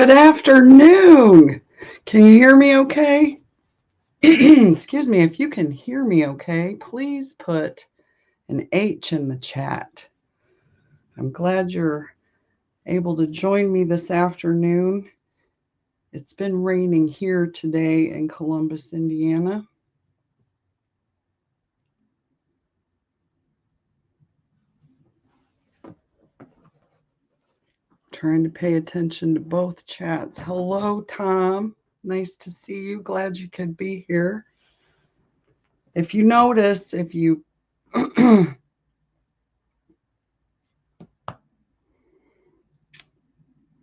Good afternoon. Can you hear me okay? Excuse me, if you can hear me okay, please put an H in the chat. I'm glad you're able to join me this afternoon. It's been raining here today in Columbus, Indiana. Trying to pay attention to both chats. Hello, Tom. Nice to see you. Glad you could be here. If you notice, if you may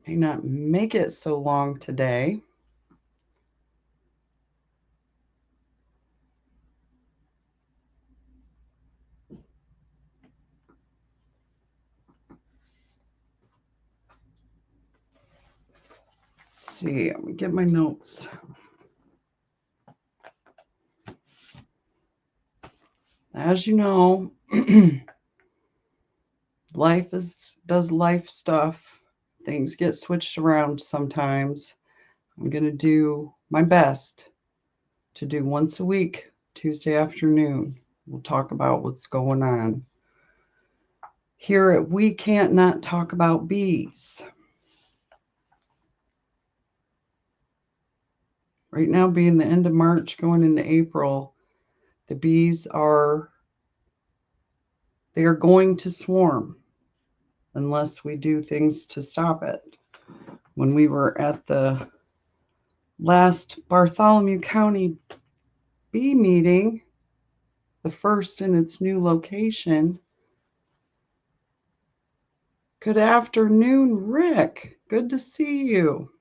not make it so long today. Let's see, let me get my notes. As you know, life does life stuff. Things get switched around sometimes. I'm going to do my best to do once a week, Tuesday afternoon. We'll talk about what's going on. Here at We Can't Not Talk About Bees. Right now, being the end of March, going into April, the bees are going to swarm unless we do things to stop it. When we were at the last Bartholomew County bee meeting, the first in its new location. Good afternoon, Rick. Good to see you.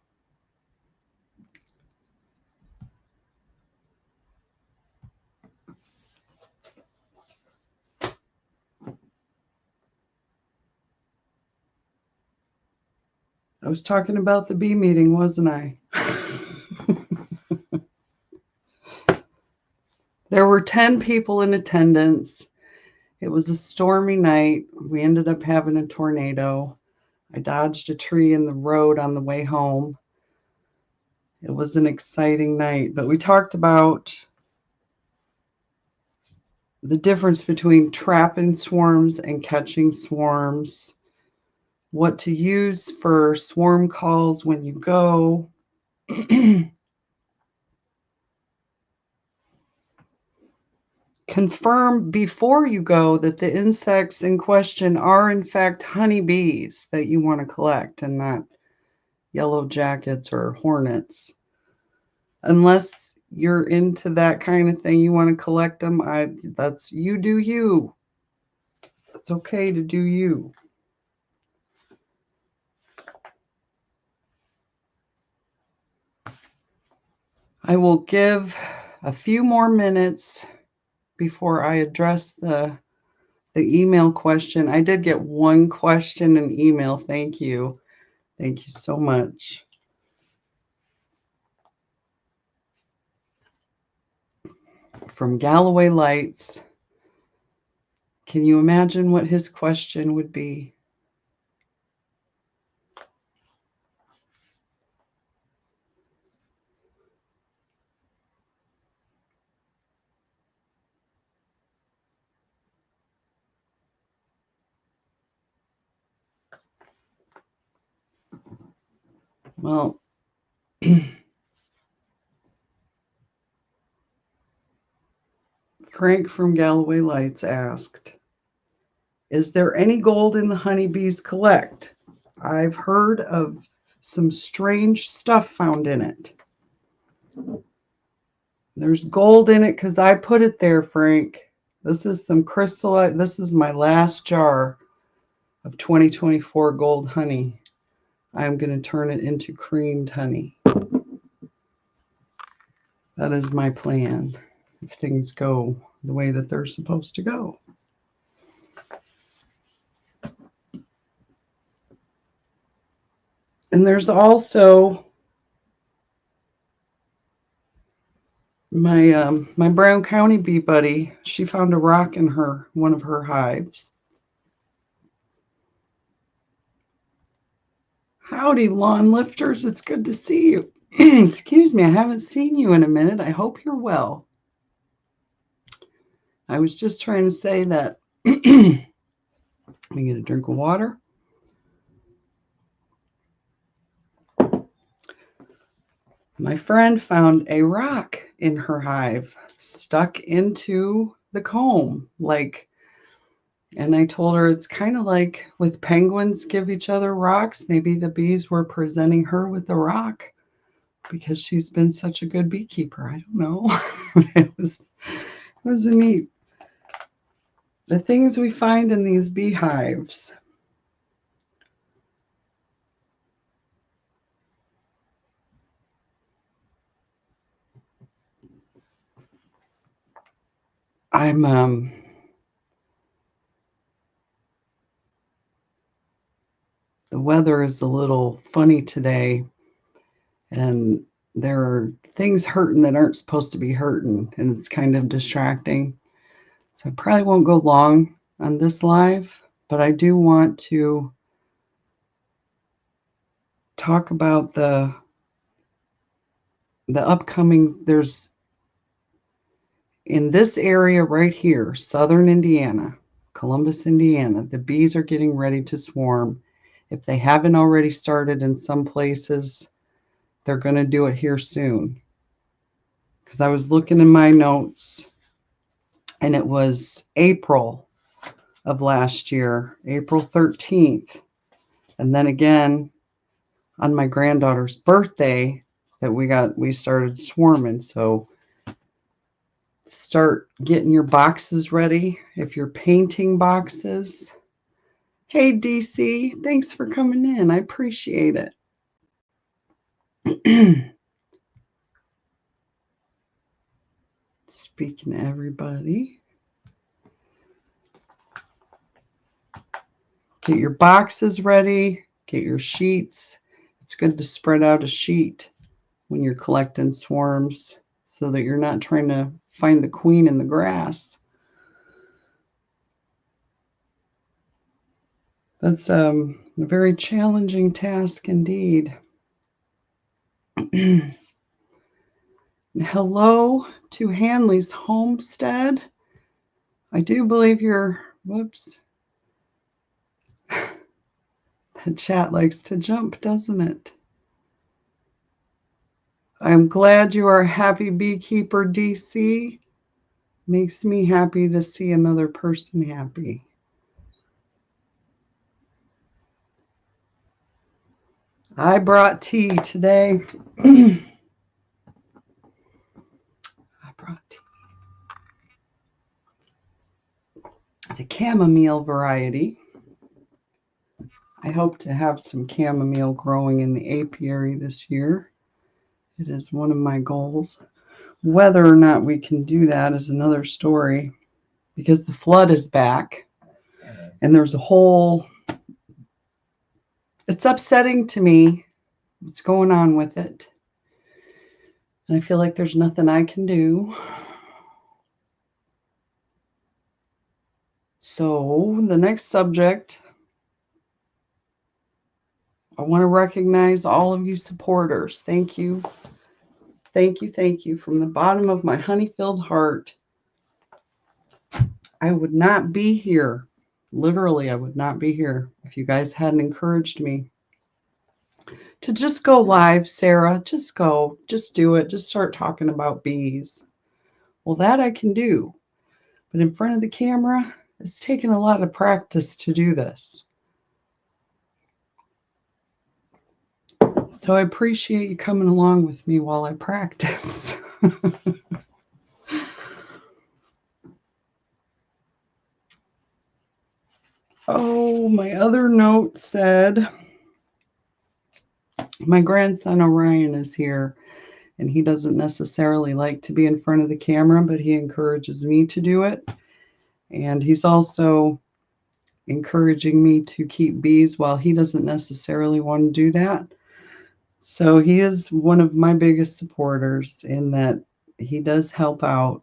I was talking about the bee meeting, wasn't I? There were 10 people in attendance. It was a stormy night. We ended up having a tornado. I dodged a tree in the road on the way home. It was an exciting night, but we talked about the difference between trapping swarms and catching swarms, what to use for swarm calls when you go. Confirm before you go that the insects in question are in fact honeybees that you want to collect and not yellow jackets or hornets. Unless you're into that kind of thing, you want to collect them, that's you do you. It's okay to do you. I will give a few more minutes before I address the email question. I did get one question in email. Thank you. Thank you so much. From Galloway Lights. Can you imagine what his question would be? Well, Frank from Galloway Lights asked, is there any gold in the honeybees collect? I've heard of some strange stuff found in it. There's gold in it because I put it there, Frank. This is some crystallite. This is my last jar of 2024 gold honey. I'm going to turn it into creamed honey. That is my plan if things go the way that they're supposed to go. And there's also my Brown County bee buddy. She found a rock in one of her hives. Howdy, lawn lifters. It's good to see you. Excuse me, I haven't seen you in a minute. I hope you're well. I was just trying to say that. Let me get a drink of water. My friend found a rock in her hive stuck into the comb, and I told her it's kind of like with penguins give each other rocks. Maybe the bees were presenting her with a rock because she's been such a good beekeeper. I don't know. It was neat. The things we find in these beehives. The weather is a little funny today, and there are things hurting that aren't supposed to be hurting, and it's kind of distracting. So I probably won't go long on this live, but I do want to talk about the upcoming, there's in this area right here, southern Indiana, Columbus, Indiana, the bees are getting ready to swarm. If they haven't already started in some places, they're going to do it here soon. Because I was looking in my notes, and it was April of last year, April 13th. And then again, on my granddaughter's birthday, that we started swarming. So start getting your boxes ready if you're painting boxes. Hey DC, thanks for coming in. I appreciate it. Speaking to everybody. Get your boxes ready, get your sheets. It's good to spread out a sheet when you're collecting swarms so that you're not trying to find the queen in the grass. That's a very challenging task indeed. Hello to Hanley's Homestead. I do believe you're, whoops. The chat likes to jump, doesn't it? I'm glad you are a happy beekeeper, DC. Makes me happy to see another person happy. I brought tea today. I brought tea. It's a chamomile variety. I hope to have some chamomile growing in the apiary this year. It is one of my goals. Whether or not we can do that is another story, because the flood is back and there's a whole, it's upsetting to me what's going on with it. And I feel like there's nothing I can do. So the next subject, I want to recognize all of you supporters. Thank you. Thank you. Thank you. From the bottom of my honey-filled heart. I would not be here. Literally, I would not be here if you guys hadn't encouraged me to just go live, Sarah. Just go. Just do it. Just start talking about bees. Well, that I can do. But in front of the camera, it's taken a lot of practice to do this. So I appreciate you coming along with me while I practice. Oh, my other note said, my grandson Orion is here, and he doesn't necessarily like to be in front of the camera, but he encourages me to do it. And he's also encouraging me to keep bees while he doesn't necessarily want to do that. So he is one of my biggest supporters in that he does help out,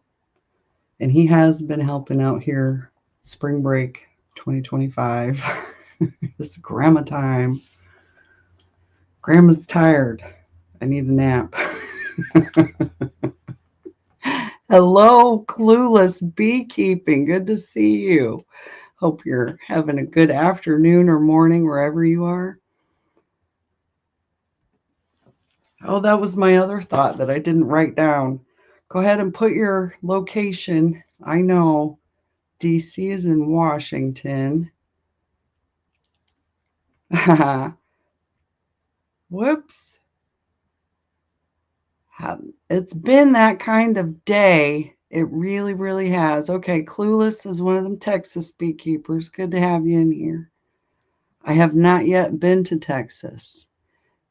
and he has been helping out here spring break 2025. This is grandma time. Grandma's tired. I need a nap. Hello, Clueless Beekeeping. Good to see you. Hope you're having a good afternoon or morning wherever you are. Oh, that was my other thought that I didn't write down. Go ahead and put your location. I know DC is in Washington. Whoops. It's been that kind of day. It really, really has. Okay, Clueless is one of them Texas beekeepers. Good to have you in here. I have not yet been to Texas.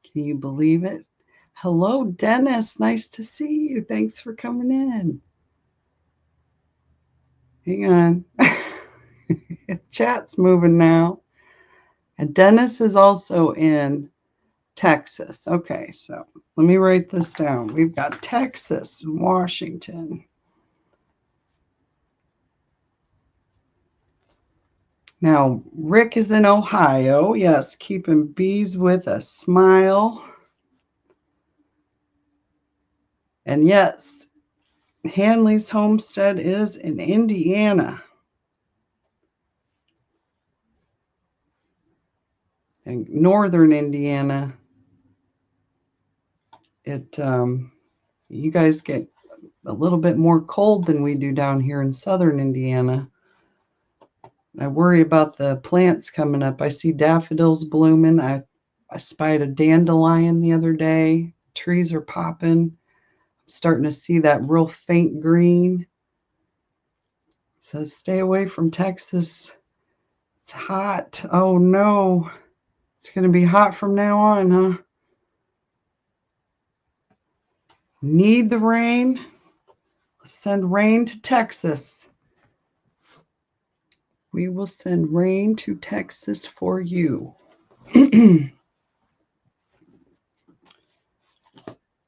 Can you believe it? Hello, Dennis. Nice to see you. Thanks for coming in. Hang on. Chat's moving now. And Dennis is also in Texas. Okay, so let me write this down. We've got Texas and Washington. Now, Rick is in Ohio. Yes, keeping bees with a smile. And yes, Hanley's homestead is in Indiana. In northern Indiana. You guys get a little bit more cold than we do down here in southern Indiana. I worry about the plants coming up. I see daffodils blooming. I spied a dandelion the other day. Trees are popping. I'm starting to see that real faint green. It says stay away from Texas. It's hot. Oh no. It's going to be hot from now on, huh? Need the rain? Let's send rain to Texas. We will send rain to Texas for you.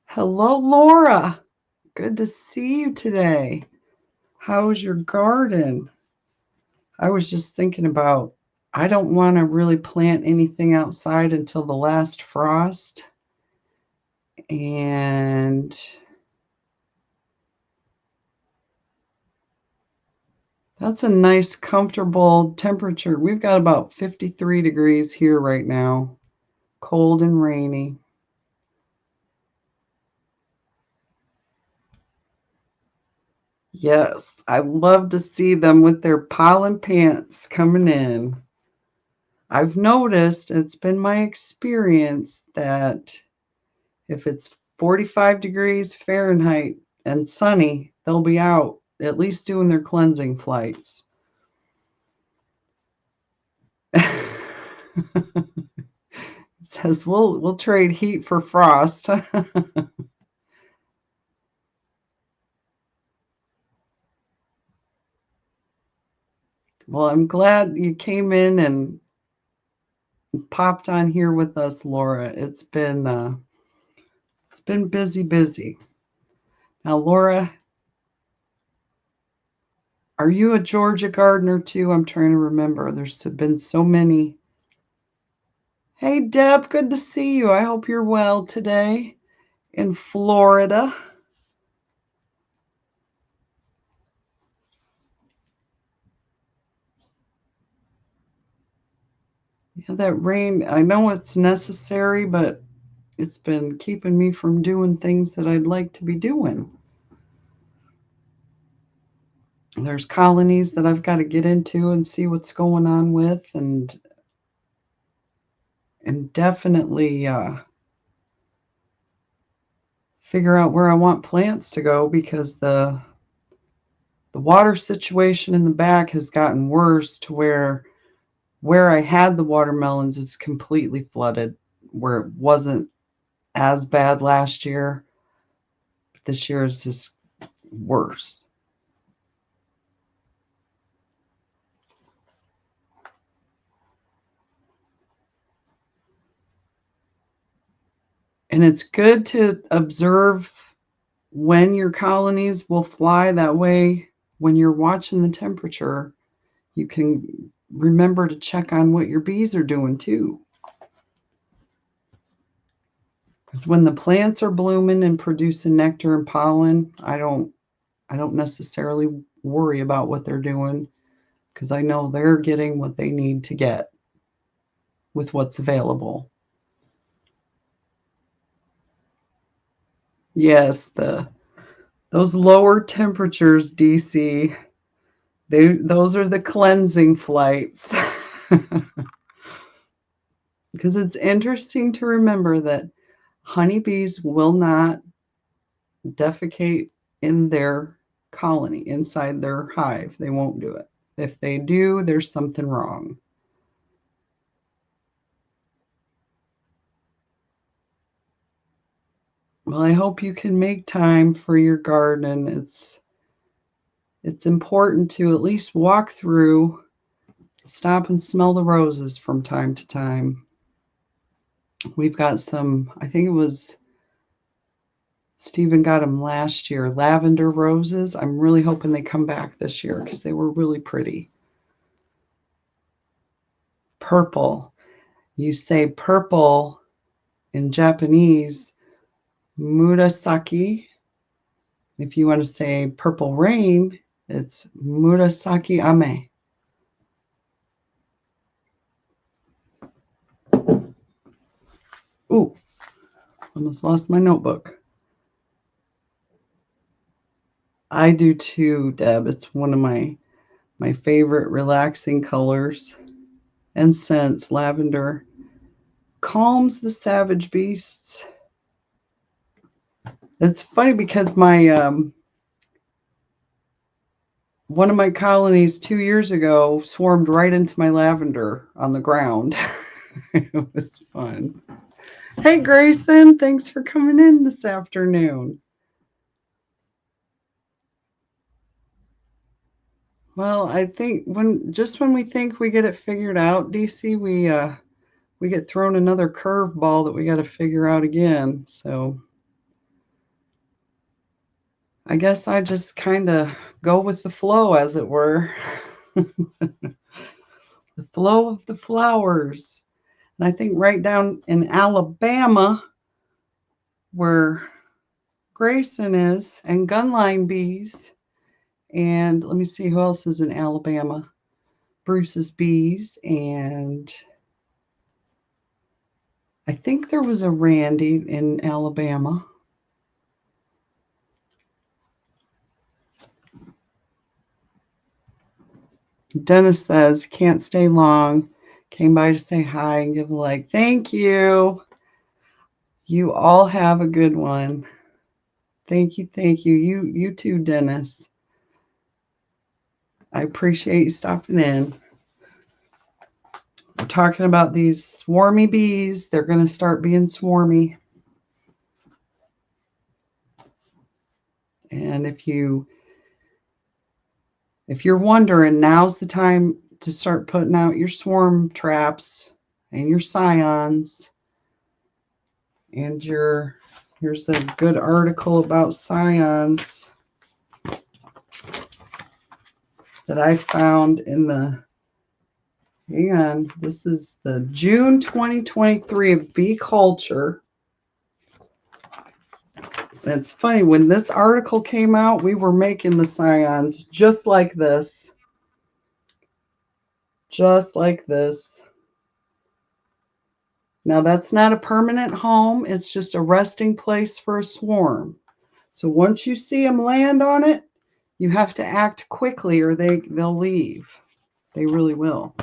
Hello, Laura. Good to see you today. How's your garden? I was just thinking about, I don't want to really plant anything outside until the last frost. And that's a nice, comfortable temperature. We've got about 53 degrees here right now. Cold and rainy. Yes, I love to see them with their pollen pants coming in. I've noticed, it's been my experience, that if it's 45 degrees Fahrenheit and sunny, they'll be out at least doing their cleansing flights. It says we'll trade heat for frost. Well, I'm glad you came in and popped on here with us, Laura. It's been busy. Now, Laura, are you a Georgia gardener too? I'm trying to remember. There's been so many. Hey, Deb, good to see you. I hope you're well today in Florida. Yeah, that rain, I know it's necessary, but it's been keeping me from doing things that I'd like to be doing. There's colonies that I've got to get into and see what's going on with, and definitely figure out where I want plants to go, because the water situation in the back has gotten worse to where I had the watermelons, it's completely flooded, where it wasn't as bad last year. But this year is just worse. And it's good to observe when your colonies will fly. That way, when you're watching the temperature, you can remember to check on what your bees are doing too. Because when the plants are blooming and producing nectar and pollen, I don't necessarily worry about what they're doing, because I know they're getting what they need to get with what's available. Yes, those lower temperatures, DC, those are the cleansing flights. Because it's interesting to remember that honeybees will not defecate in their colony, inside their hive. They won't do it. If they do, there's something wrong. Well, I hope you can make time for your garden. It's important to at least walk through, stop and smell the roses from time to time. We've got some, I think it was Stephen got them last year, lavender roses. I'm really hoping they come back this year because they were really pretty. Purple. You say purple in Japanese, murasaki. If you want to say purple rain, it's murasaki ame. Ooh, almost lost my notebook. I do too, Deb. It's one of my favorite relaxing colors and scents. Lavender calms the savage beasts. It's funny because my one of my colonies 2 years ago swarmed right into my lavender on the ground. It was fun. Hey, Grayson, thanks for coming in this afternoon. Well, I think when we think we get it figured out, DC, we get thrown another curveball that we got to figure out again. So I guess I just kind of go with the flow, as it were. The flow of the flowers. And I think right down in Alabama, where Grayson is, and Gunline Bees, and let me see who else is in Alabama. Bruce's Bees, and I think there was a Randy in Alabama. Dennis says, can't stay long. Came by to say hi and give a like. Thank you. You all have a good one. Thank you. Thank you. You too, Dennis. I appreciate you stopping in. We're talking about these swarmy bees. They're going to start being swarmy. And if you're wondering, now's the time to start putting out your swarm traps and your scions. And here's a good article about scions that I found in hang on, this is the June 2023 of Bee Culture. And it's funny, when this article came out, we were making the scions just like this. Just like this. Now, that's not a permanent home. It's just a resting place for a swarm. So once you see them land on it, you have to act quickly or they'll leave. They really will.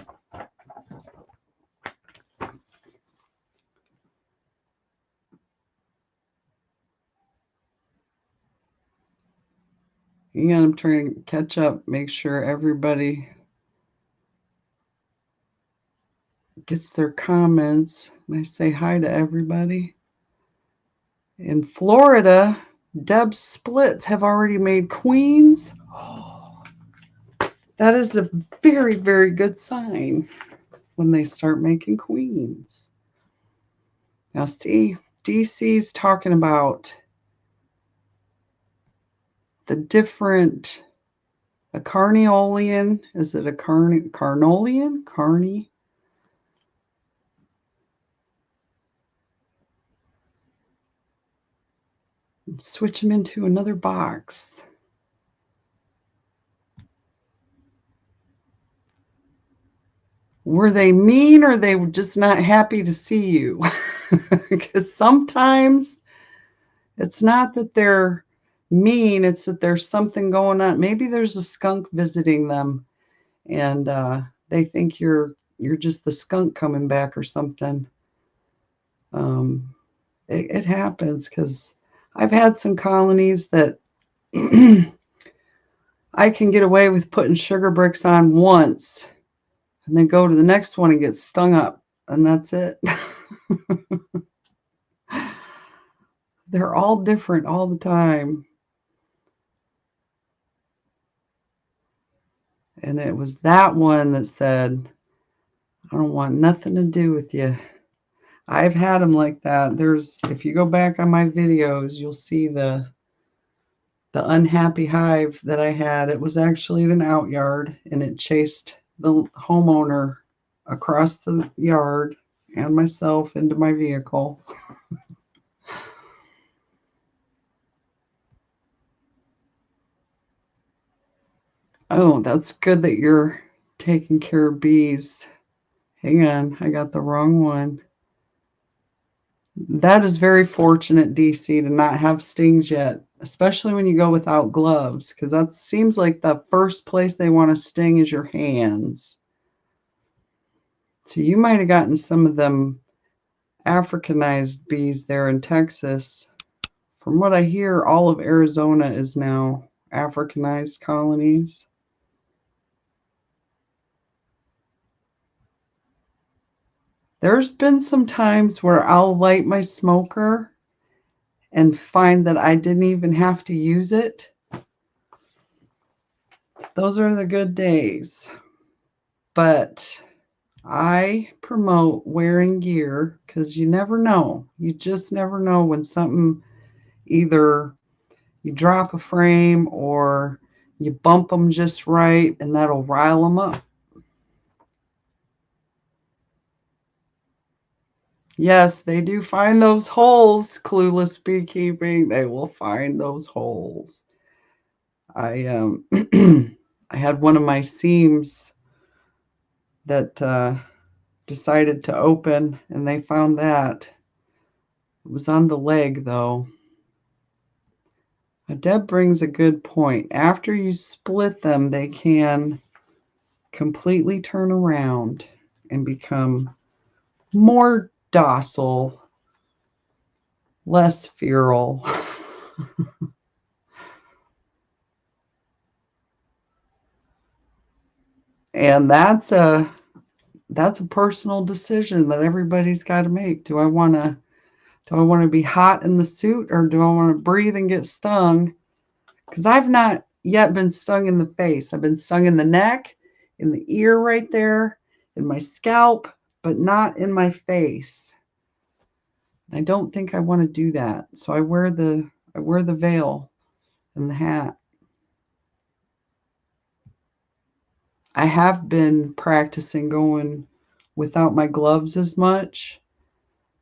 Hang on, I'm trying to catch up, make sure everybody gets their comments. And I say hi to everybody. In Florida, Deb's splits have already made queens. Oh, that is a very, very good sign when they start making queens. Now, see, DC's talking about the different, a carniolan, is it a carnolian? Carny? switch them into another box. Were they mean, or they were just not happy to see you? Because sometimes it's not that they're mean, it's that there's something going on. Maybe there's a skunk visiting them, and they think you're just the skunk coming back or something. It happens, because I've had some colonies that I can get away with putting sugar bricks on once and then go to the next one and get stung up, and that's it. They're all different all the time. And it was that one that said, I don't want nothing to do with you. I've had them like that. If you go back on my videos, you'll see the unhappy hive that I had. It was actually an outyard, and it chased the homeowner across the yard and myself into my vehicle. Oh, that's good that you're taking care of bees. Hang on, I got the wrong one. That is very fortunate, DC, to not have stings yet, especially when you go without gloves, because that seems like the first place they want to sting is your hands. So you might have gotten some of them Africanized bees there in Texas. From what I hear, all of Arizona is now Africanized colonies. There's been some times where I'll light my smoker and find that I didn't even have to use it. Those are the good days. But I promote wearing gear, because you never know. You just never know when something, either you drop a frame or you bump them just right, and that'll rile them up. Yes, they do find those holes, Clueless Beekeeping. They will find those holes. I I had one of my seams that decided to open, and they found that. It was on the leg, though. Deb brings a good point. After you split them, they can completely turn around and become more docile, less feral. And that's a personal decision that everybody's got to make. Do I want to be hot in the suit, or do I want to breathe and get stung? Because I've not yet been stung in the face. I've been stung in the neck, in the ear right there, in my scalp, but not in my face. I don't think I want to do that. So I wear the veil and the hat. I have been practicing going without my gloves as much,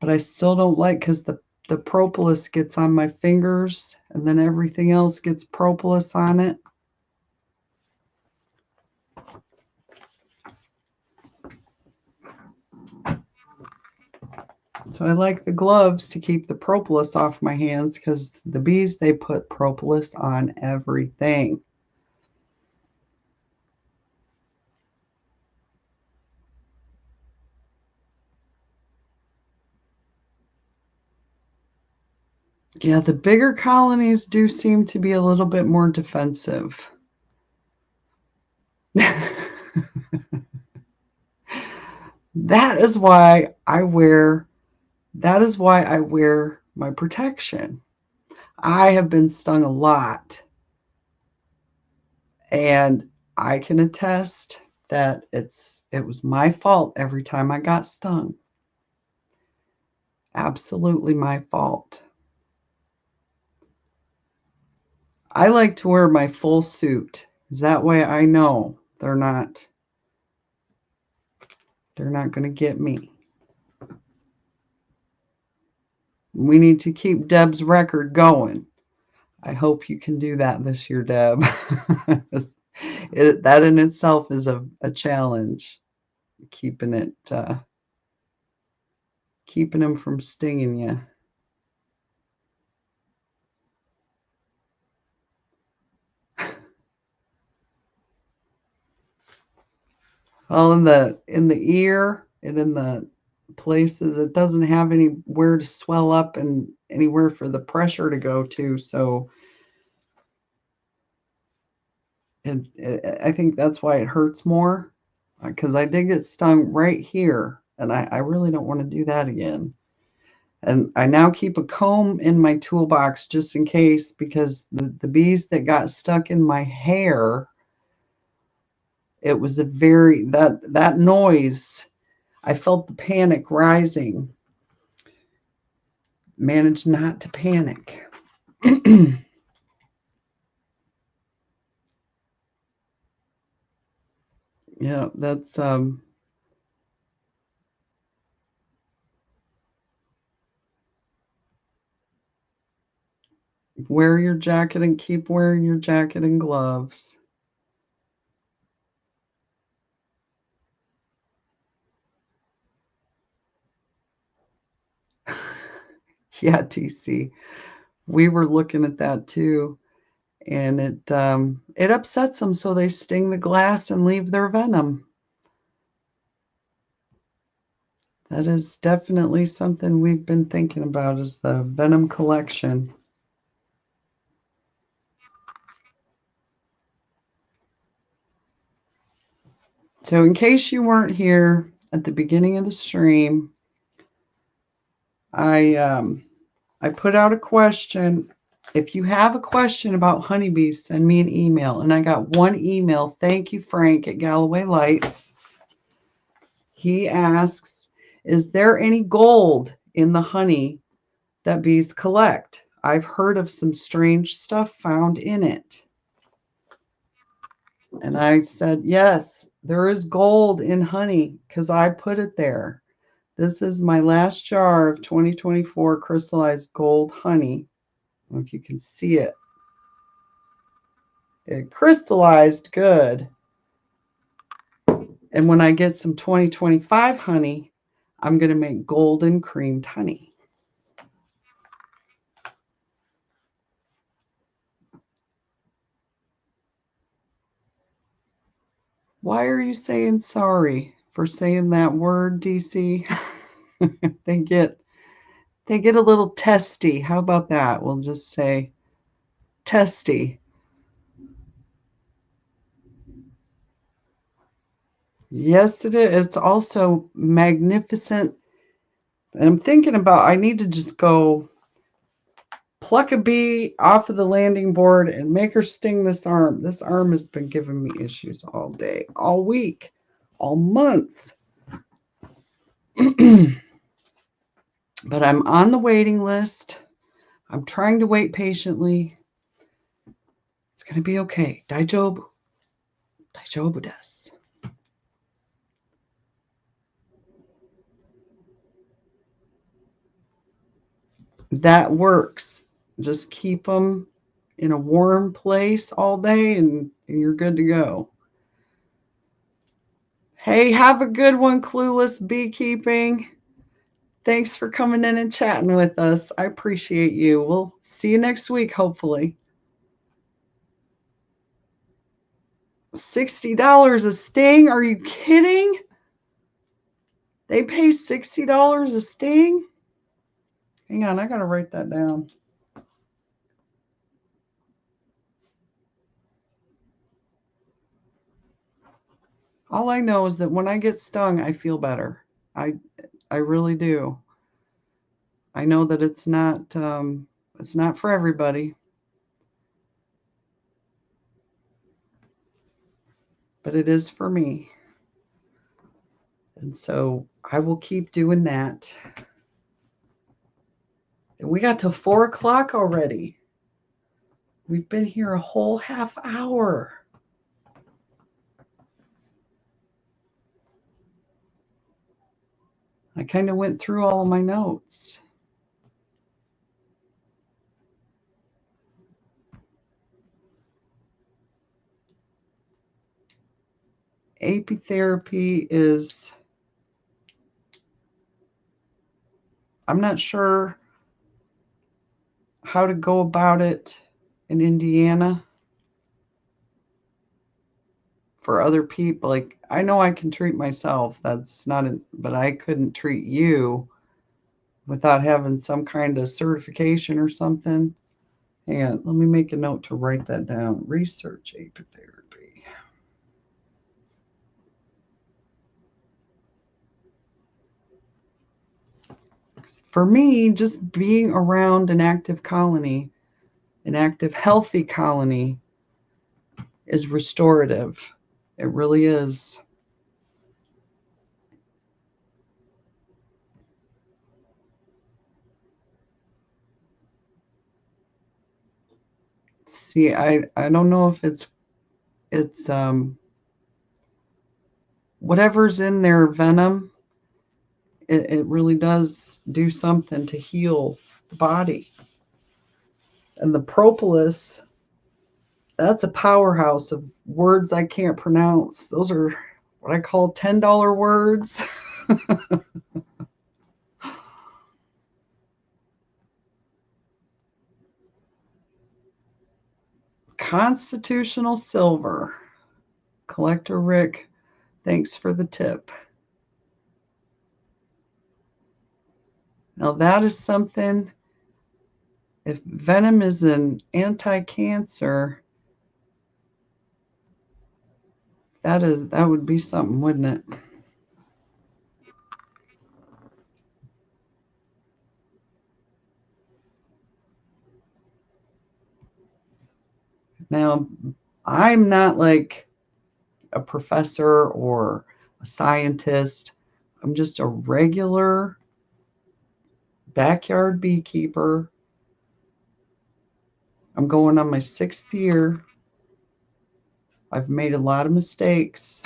but I still don't like, because the propolis gets on my fingers, and then everything else gets propolis on it. So I like the gloves to keep the propolis off my hands, because the bees, they put propolis on everything. Yeah, the bigger colonies do seem to be a little bit more defensive. That is why I wear my protection. I have been stung a lot, and I can attest that it was my fault every time I got stung. Absolutely my fault. I like to wear my full suit. That way I know they're not going to get me. We need to keep Deb's record going. I hope you can do that this year, Deb. That in itself is a challenge, keeping it keeping them from stinging you. Well, in the ear and in the places it doesn't have anywhere to swell up and anywhere for the pressure to go to, so I think that's why it hurts more, because I did get stung right here, and I really don't want to do that again. And I now keep a comb in my toolbox just in case, because the bees that got stuck in my hair, it was a very, that noise, I felt the panic rising. Managed not to panic. Yeah, that's wear your jacket and keep wearing your jacket and gloves. Yeah, TC. We were looking at that too, and it upsets them, so they sting the glass and leave their venom. That is definitely something we've been thinking about, is the venom collection. So in case you weren't here at the beginning of the stream, I put out a question. If you have a question about honeybees, send me an email. And I got one email. Thank you, Frank at Galloway Lights. He asks, is there any gold in the honey that bees collect? I've heard of some strange stuff found in it. And I said, yes, there is gold in honey because I put it there. This is my last jar of 2024 crystallized gold honey. I don't know if you can see it. It crystallized good. And when I get some 2025 honey, I'm going to make golden creamed honey. Why are you saying sorry for saying that word, DC? they get a little testy. How about that? We'll just say testy. Yes, it is. It's also magnificent. And I'm thinking about, I need to just go pluck a bee off of the landing board and make her sting this arm. This arm has been giving me issues all day, all week, all month. But I'm on the waiting list. I'm trying to wait patiently. It's going to be okay. Daijoubu. Daijoubu desu. That works. Just keep them in a warm place all day and you're good to go. Hey, have a good one, Clueless Beekeeping. Thanks for coming in and chatting with us. I appreciate you. We'll see you next week, hopefully. $60 a sting? Are you kidding? They pay $60 a sting? Hang on, I got to write that down. All I know is that when I get stung, I feel better. I really do. I know that it's not for everybody, but it is for me. And so I will keep doing that. And we got to 4 o'clock already. We've been here a whole half hour. I kind of went through all of my notes. Apitherapy is, I'm not sure how to go about it in Indiana for other people. Like, I know I can treat myself. That's not it, but I couldn't treat you without having some kind of certification or something. Hang on, let me make a note to write that down. Research apitherapy. For me, just being around an active colony, an active, healthy colony, is restorative. It really is. See, I don't know if it's whatever's in their venom, it really does do something to heal the body. And the propolis, that's a powerhouse of words I can't pronounce. Those are what I call $10 words. Constitutional silver. Collector Rick, thanks for the tip. Now that is something, if venom is an anti-cancer, that would be something, wouldn't it? Now, I'm not like a professor or a scientist. I'm just a regular backyard beekeeper. I'm going on my 6th year. I've made a lot of mistakes.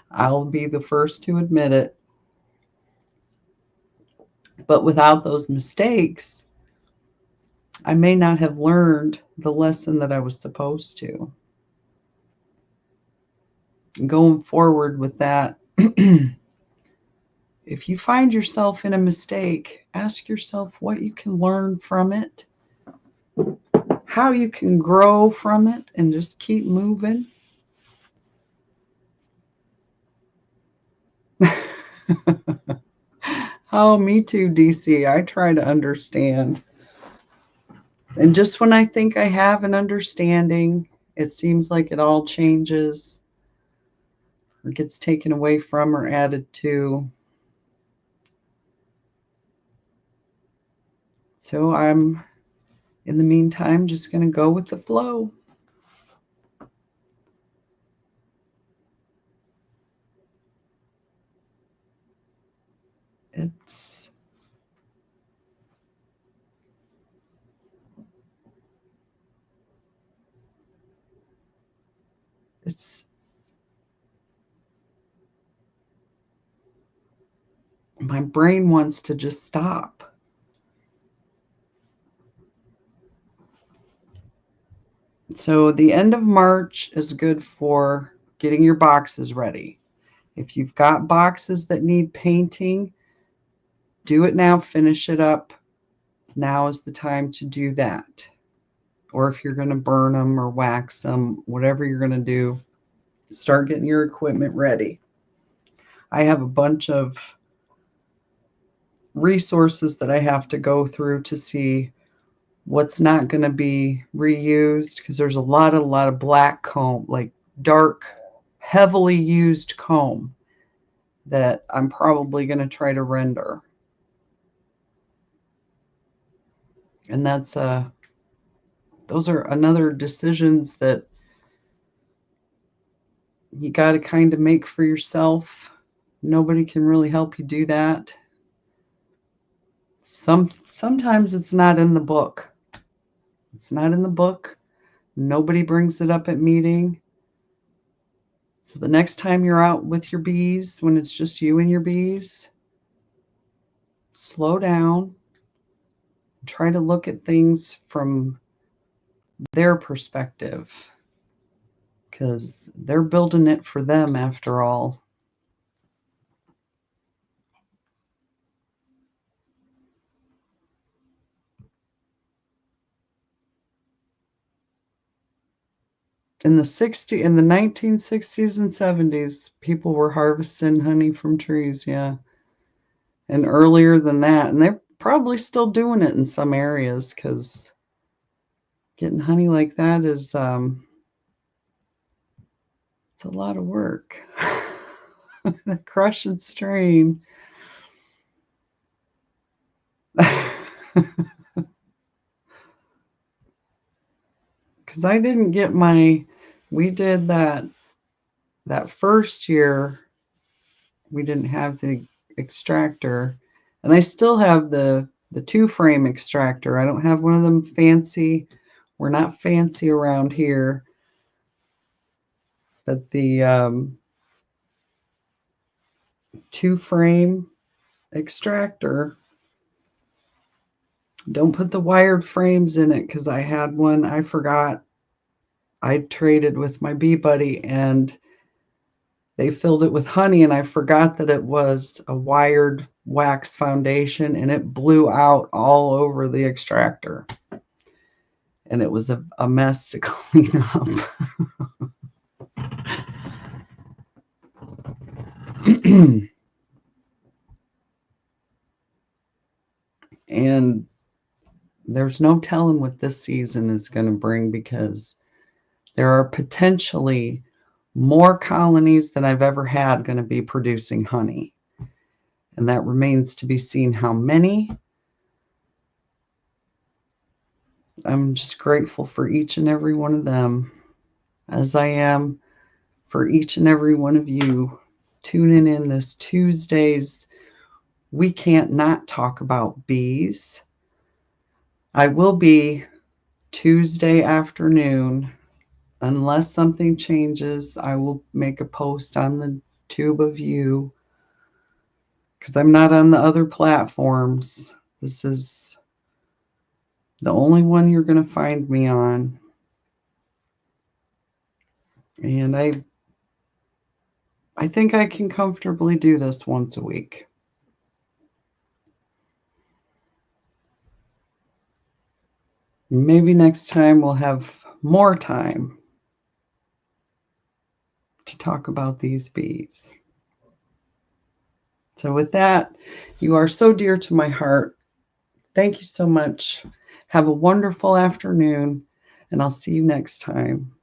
I'll be the first to admit it. But without those mistakes, I may not have learned the lesson that I was supposed to. And going forward with that, if you find yourself in a mistake, ask yourself what you can learn from it, how you can grow from it, and just keep moving. Oh, me too, DC. I try to understand. And just when I think I have an understanding, it seems like it all changes or gets taken away from or added to. So I'm, in the meantime, just going to go with the flow. It's my brain wants to just stop. So the end of March is good for getting your boxes ready. If you've got boxes that need painting, do it now, finish it up. Now is the time to do that. Or if you're going to burn them or wax them, whatever you're going to do, start getting your equipment ready. I have a bunch of resources that I have to go through to see what's not going to be reused, because there's a lot of black comb, like dark, heavily used comb that I'm probably going to try to render. And those are another decisions that you got to kind of make for yourself. Nobody can really help you do that. Sometimes it's not in the book. It's not in the book. Nobody brings it up at meeting. So the next time you're out with your bees, when it's just you and your bees, slow down. Try to look at things from their perspective. because they're building it for them after all. In the 1960s and 70s, people were harvesting honey from trees, yeah. And earlier than that, and they're probably still doing it in some areas, because getting honey like that is it's a lot of work. The crush and strain. Because I didn't get we did that first year, we didn't have the extractor, and I still have the 2-frame extractor. I don't have one of them fancy. We're not fancy around here, but the 2-frame extractor, don't put the wired frames in it, because I had one, I forgot, I traded with my bee buddy, and they filled it with honey, and I forgot that it was a wired wax foundation, and it blew out all over the extractor. And it was a mess to clean up. And there's no telling what this season is going to bring, because there are potentially more colonies than I've ever had going to be producing honey. And that remains to be seen how many. I'm just grateful for each and every one of them, as I am for each and every one of you tuning in this Tuesday's We Can't Not Talk About Bees. I will be Tuesday afternoon. Unless something changes, I will make a post on the Tube of You, because I'm not on the other platforms. This is the only one you're going to find me on. And I think I can comfortably do this once a week. Maybe next time we'll have more time to talk about these bees. So with that, you are so dear to my heart. Thank you so much. Have a wonderful afternoon, and I'll see you next time.